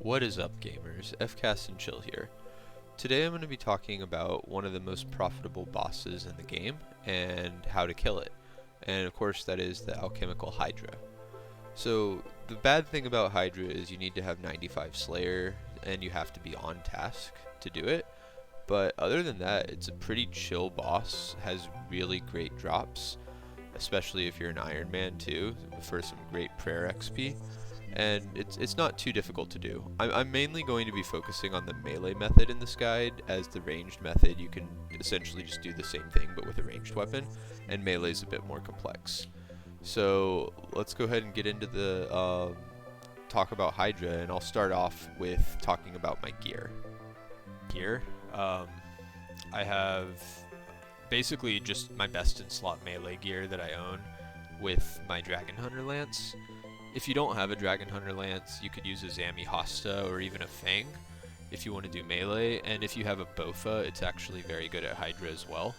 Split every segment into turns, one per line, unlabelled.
What is up, gamers? FCast and Chill here. Today I'm going to be talking about one of the most profitable bosses in the game and how to kill it. And of course that is the Alchemical Hydra. So the bad thing about Hydra is you need to have 95 Slayer and you have to be on task to do it. But other than that, it's a pretty chill boss, has really great drops, especially if you're an Iron Man too, for some great prayer XP. And it's not too difficult to do. I'm mainly going to be focusing on the melee method in this guide, as the ranged method you can essentially just do the same thing but with a ranged weapon, and melee is a bit more complex. So let's go ahead and get into the talk about Hydra, and I'll start off with talking about my gear. I have basically just my best in slot melee gear that I own with my Dragon Hunter Lance. If you don't have a Dragon Hunter Lance, you could use a Zami Hosta or even a Fang if you want to do melee, and if you have a Bofa, it's actually very good at Hydra as well.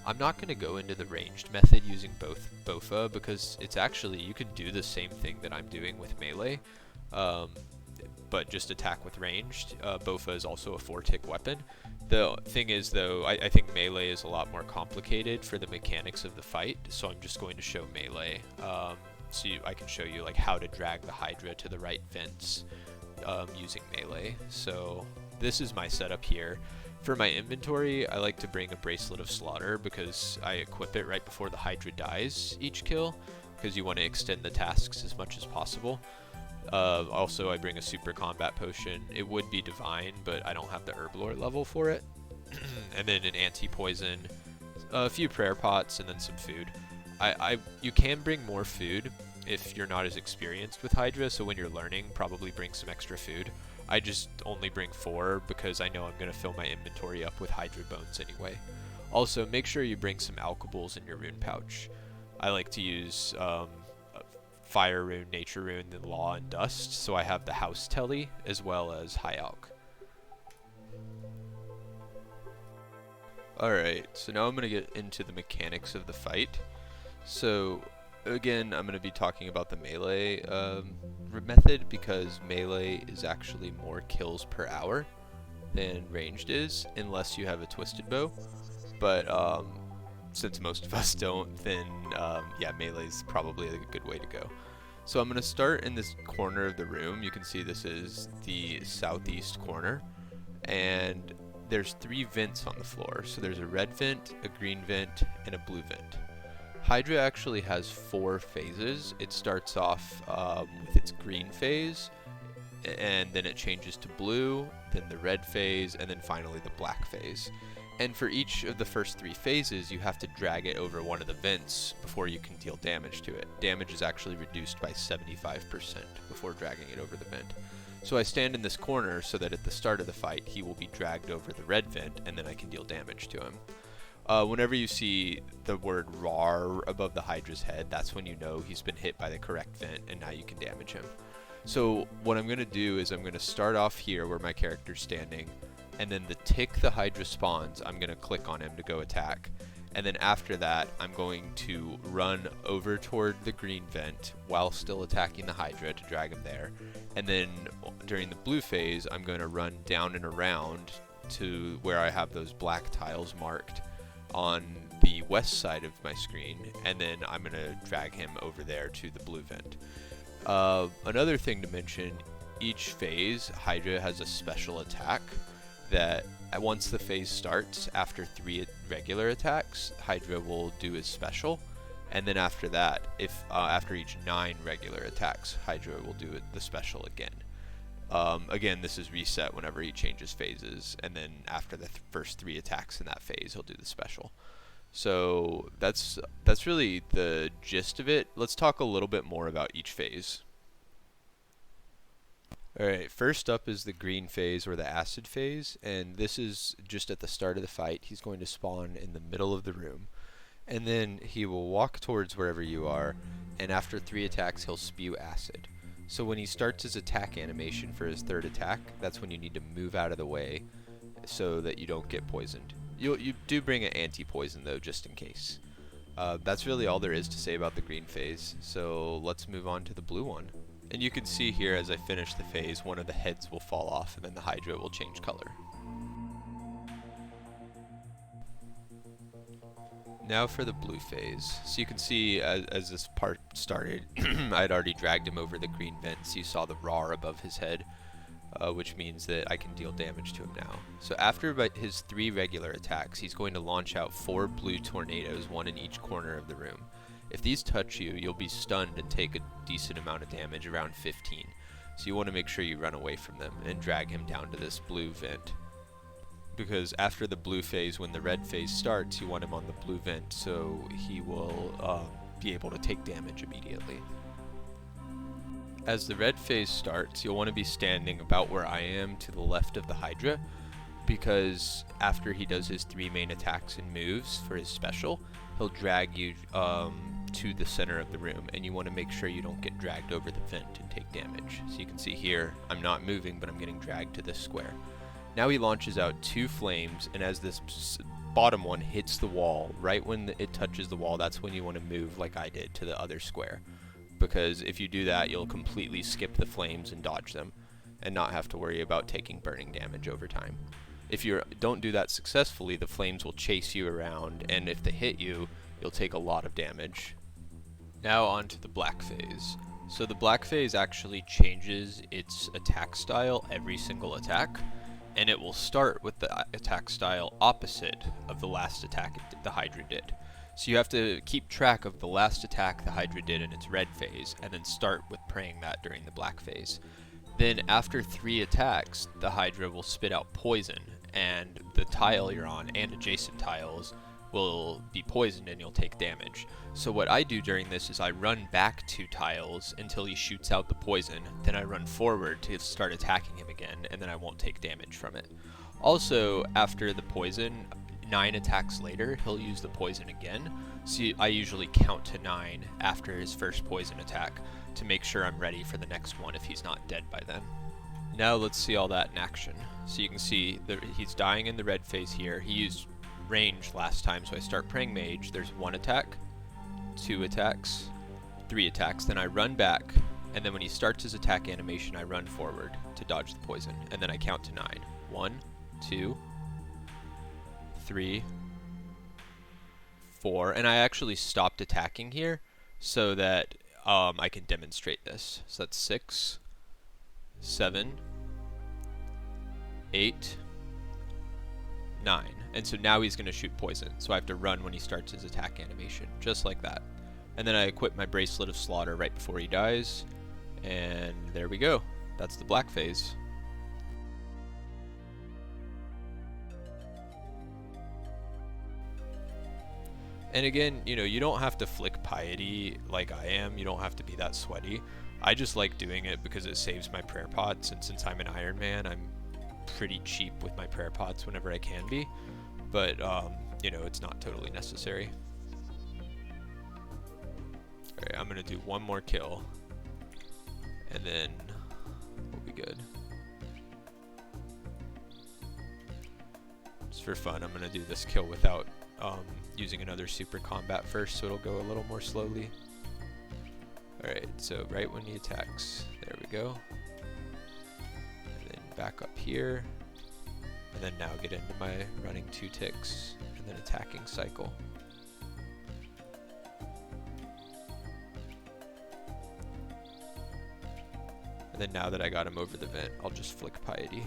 I'm not going to go into the ranged method using both Bofa because it's actually, you can do the same thing that I'm doing with melee, but just attack with ranged. Bofa is also a 4-tick weapon. The thing is though, I think melee is a lot more complicated for the mechanics of the fight, so I'm just going to show melee. So I can show you like how to drag the Hydra to the right vents using melee. So this is my setup here. For my inventory, I like to bring a Bracelet of Slaughter because I equip it right before the Hydra dies each kill, because you want to extend the tasks as much as possible. Also, I bring a Super Combat Potion. It would be Divine, but I don't have the Herblore level for it. And then an Anti-Poison, a few Prayer Pots, and then some food. You can bring more food if you're not as experienced with Hydra, so when you're learning, probably bring some extra food. I just only bring 4 because I know I'm going to fill my inventory up with Hydra bones anyway. Also, make sure you bring some alchables in your rune pouch. I like to use Fire Rune, Nature Rune, then Law and Dust, so I have the House Telly as well as High Alch. Alright, so now I'm going to get into the mechanics of the fight. So again, I'm going to be talking about the melee method because melee is actually more kills per hour than ranged is, unless you have a twisted bow. But since most of us don't, then yeah, melee is probably a good way to go. So I'm going to start in this corner of the room. You can see this is the southeast corner, and there's 3 vents on the floor. So there's a red vent, a green vent, and a blue vent. Hydra actually has 4 phases. It starts off with its green phase, and then it changes to blue, then the red phase, and then finally the black phase. And for each of the first 3 phases, you have to drag it over one of the vents before you can deal damage to it. Damage is actually reduced by 75% before dragging it over the vent. So I stand in this corner so that at the start of the fight, he will be dragged over the red vent, and then I can deal damage to him. Whenever you see the word RAR above the Hydra's head, that's when you know he's been hit by the correct vent, and now you can damage him. So what I'm going to do is I'm going to start off here where my character's standing, and then the tick the Hydra spawns, I'm going to click on him to go attack. And then after that, I'm going to run over toward the green vent while still attacking the Hydra to drag him there. And then during the blue phase, I'm going to run down and around to where I have those black tiles marked on the west side of my screen, and then I'm going to drag him over there to the blue vent. Another thing to mention, each phase, Hydra has a special attack that once the phase starts, after 3 regular attacks, Hydra will do his special, and then after that, after each 9 regular attacks, Hydra will do the special again. Again, this is reset whenever he changes phases, and then after the first 3 attacks in that phase, he'll do the special. So that's really the gist of it. Let's talk a little bit more about each phase. Alright, first up is the green phase, or the acid phase, and this is just at the start of the fight. He's going to spawn in the middle of the room, and then he will walk towards wherever you are, and after 3 attacks, he'll spew acid. So when he starts his attack animation for his 3rd attack, that's when you need to move out of the way so that you don't get poisoned. You do bring an anti-poison though, just in case. That's really all there is to say about the green phase, so let's move on to the blue one. And you can see here as I finish the phase, one of the heads will fall off and then the Hydra will change color. Now for the blue phase. So you can see as this part started, I'd already dragged him over the green vents. You saw the roar above his head, which means that I can deal damage to him now. So after his 3 regular attacks, he's going to launch out 4 blue tornadoes, 1 in each corner of the room. If these touch you, you'll be stunned and take a decent amount of damage, around 15. So you want to make sure you run away from them and drag him down to this blue vent. Because after the blue phase, when the red phase starts, you want him on the blue vent so he will be able to take damage immediately. As the red phase starts, you'll want to be standing about where I am to the left of the Hydra, because after he does his 3 main attacks and moves for his special, he'll drag you to the center of the room, and you want to make sure you don't get dragged over the vent and take damage. So you can see here, I'm not moving, but I'm getting dragged to this square. Now he launches out 2 flames, and as this bottom one hits the wall, right when it touches the wall, that's when you want to move like I did to the other square. Because if you do that, you'll completely skip the flames and dodge them, and not have to worry about taking burning damage over time. If you don't do that successfully, the flames will chase you around, and if they hit you, you'll take a lot of damage. Now on to the black phase. So the black phase actually changes its attack style every single attack, and it will start with the attack style opposite of the last attack the Hydra did. So you have to keep track of the last attack the Hydra did in its red phase, and then start with praying that during the black phase. Then after 3 attacks, the Hydra will spit out poison, and the tile you're on and adjacent tiles will be poisoned and you'll take damage. So what I do during this is I run back 2 tiles until he shoots out the poison, then I run forward to start attacking him again, and then I won't take damage from it. Also, after the poison, 9 attacks later, he'll use the poison again, so I usually count to 9 after his first poison attack to make sure I'm ready for the next one if he's not dead by then. Now let's see all that in action. So you can see that he's dying in the red phase here. He used range last time, so I start praying mage. There's 1 attack, 2 attacks, 3 attacks, then I run back, and then when he starts his attack animation, I run forward to dodge the poison, and then I count to 9. 1, 2, 3, 4, and I actually stopped attacking here so that I can demonstrate this. So that's 6, 7, 8, 9. And so now he's going to shoot poison, so I have to run when he starts his attack animation, just like that. And then I equip my Bracelet of Slaughter right before he dies, and there we go. That's the black phase. And again, you know, you don't have to flick Piety like I am. You don't have to be that sweaty. I just like doing it because it saves my prayer pots, and since I'm an Iron Man, I'm pretty cheap with my prayer pots whenever I can be. But, you know, it's not totally necessary. Alright, I'm going to do 1 more kill, and then we'll be good. Just for fun, I'm going to do this kill without using another super combat first, so it'll go a little more slowly. Alright, so right when he attacks, there we go. And then back up here, and then now get into my running 2 ticks, and then attacking cycle. And then now that I got him over the vent, I'll just flick Piety.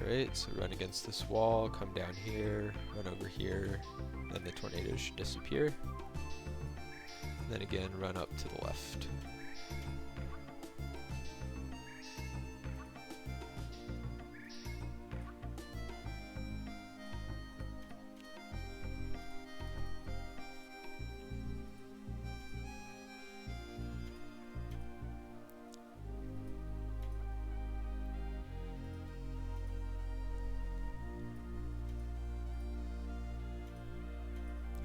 Alright, so run against this wall, come down here, run over here, then the tornadoes should disappear. And then again, run up to the left.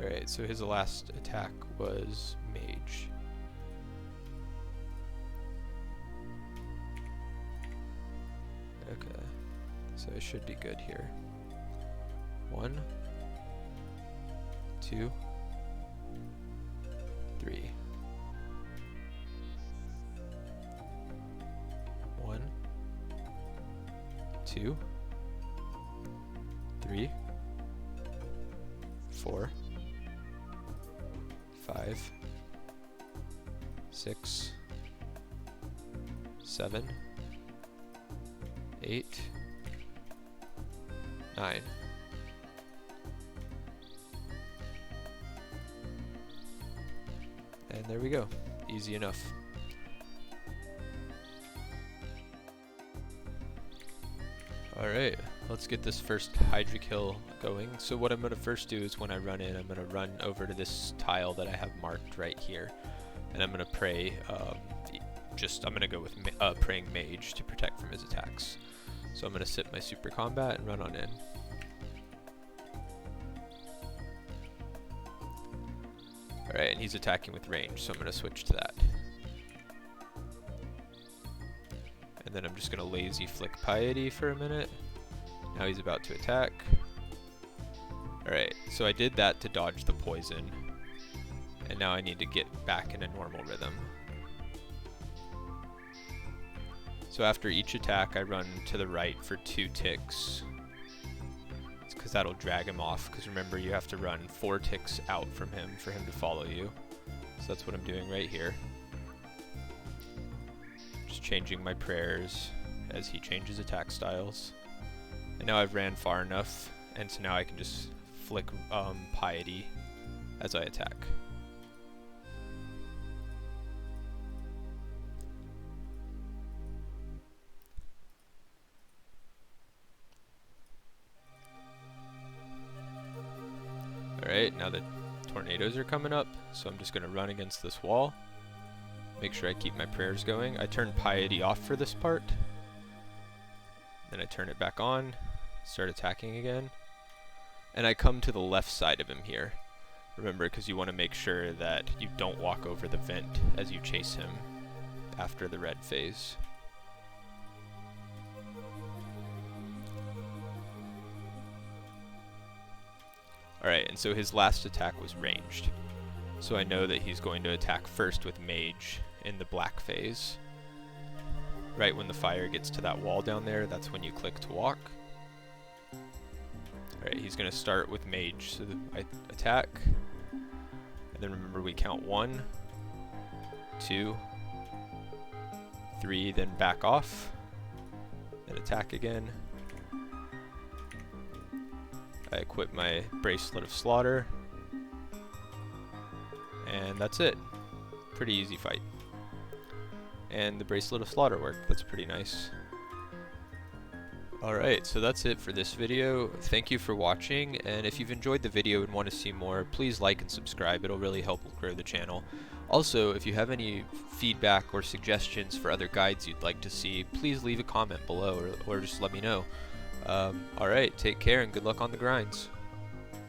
Alright, so his last attack was Mage. Okay, so I should be good here. 1, 2, 3. 1, 2, 3, 4, 5, 6, 7, 8, 9. And there we go. Easy enough. Alright, let's get this first Hydra kill going. So what I'm going to first do is when I run in, I'm going to run over to this tile that I have marked right here. And I'm going to pray, I'm going to go with praying Mage to protect from his attacks. So I'm going to sit my super combat and run on in. Alright, and he's attacking with range, so I'm going to switch to that. And then I'm just going to lazy flick Piety for a minute. Now he's about to attack. Alright, so I did that to dodge the poison. And now I need to get back in a normal rhythm. So after each attack, I run to the right for 2 ticks. It's because that'll drag him off, because remember, you have to run 4 ticks out from him for him to follow you. So that's what I'm doing right here. Just changing my prayers as he changes attack styles. And now I've ran far enough, and so now I can just flick Piety as I attack. Alright, now the tornadoes are coming up, so I'm just going to run against this wall. Make sure I keep my prayers going. I turn Piety off for this part. Then I turn it back on, start attacking again. And I come to the left side of him here. Remember, because you want to make sure that you don't walk over the vent as you chase him after the red phase. Alright, and so his last attack was ranged. So I know that he's going to attack first with Mage in the black phase. Right when the fire gets to that wall down there, that's when you click to walk. Alright, he's going to start with Mage, so I attack. And then remember, we count 1, 2, 3, then back off. Then attack again. I equip my Bracelet of Slaughter. And that's it. Pretty easy fight. And the Bracelet of Slaughter worked. That's pretty nice. Alright, so that's it for this video. Thank you for watching, and if you've enjoyed the video and want to see more, please like and subscribe. It'll really help grow the channel. Also, if you have any feedback or suggestions for other guides you'd like to see, please leave a comment below or just let me know. Alright, take care and good luck on the grinds.